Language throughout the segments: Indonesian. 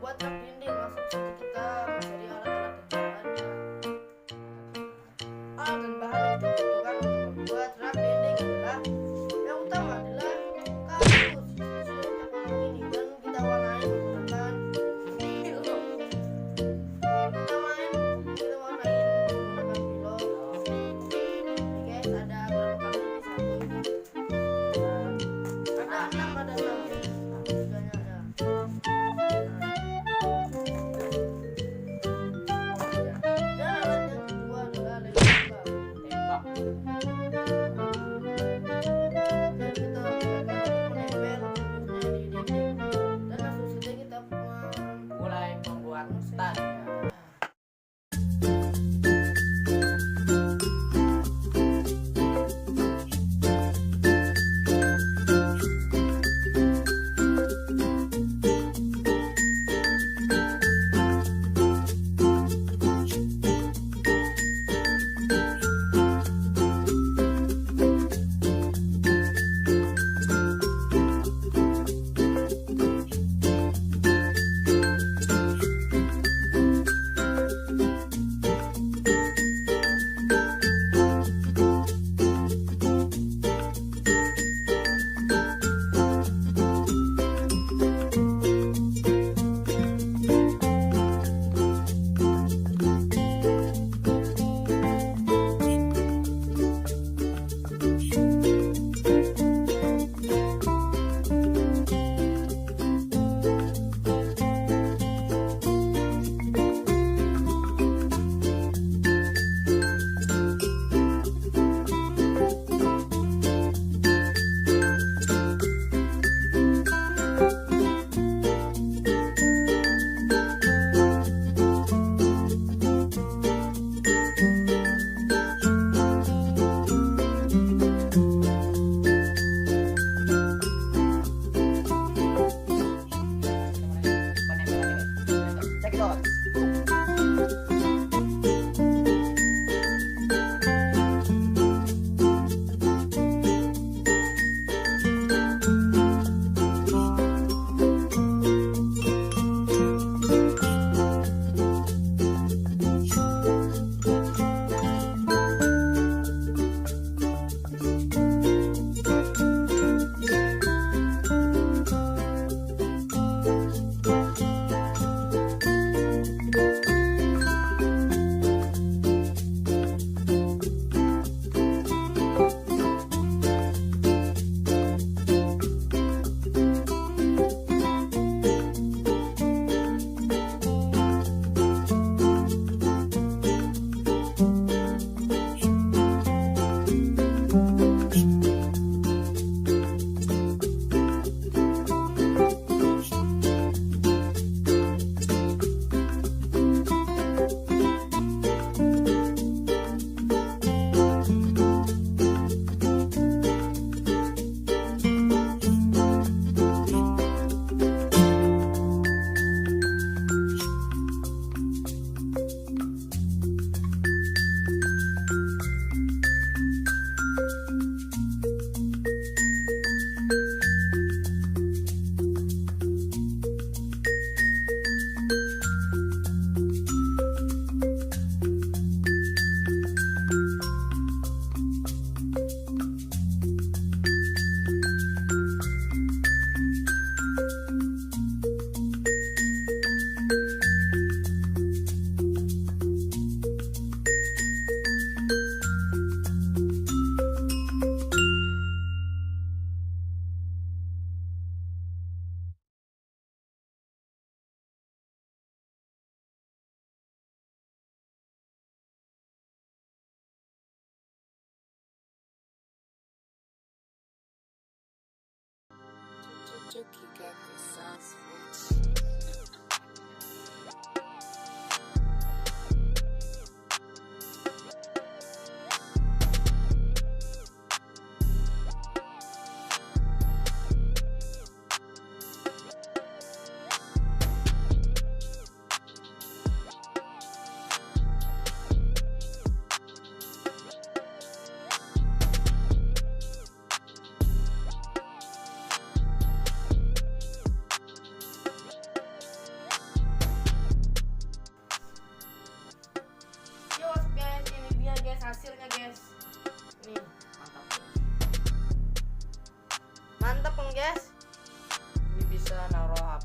membuat rak dinding, langsung saja kita mencari alat-alat dan bahannya. Alat dan bahan yang dibutuhkan untuk membuat rak dinding adalah yang utama adalah kardus. Sudah kita potong ini dan kita warnai menggunakan pilok. Kita warnain menggunakan pilok. Ini guys, ada berapa kardus? Ada 6 ada 6 ya. Tiganya ada. Dan alat yang kedua adalah lem tembak. Dan kita gunakan untuk menempel kardusnya di dinding. Dan langsung saja kita mulai membuat stand. You got the sauce, bitch.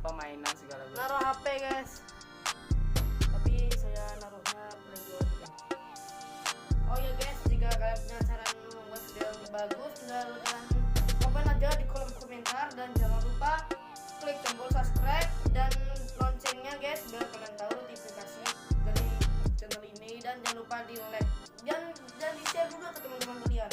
apa mainan segala macam. naruh HP guys, tapi saya naruhnya playground juga. Oh ya guys, jika kalian punya saran membuat video yang bagus, tinggal kalian komen aja di kolom komentar, dan jangan lupa klik tombol subscribe dan loncengnya guys, biar kalian tahu notifikasi dari channel ini, dan jangan lupa di like dan di share juga ke teman-teman kalian.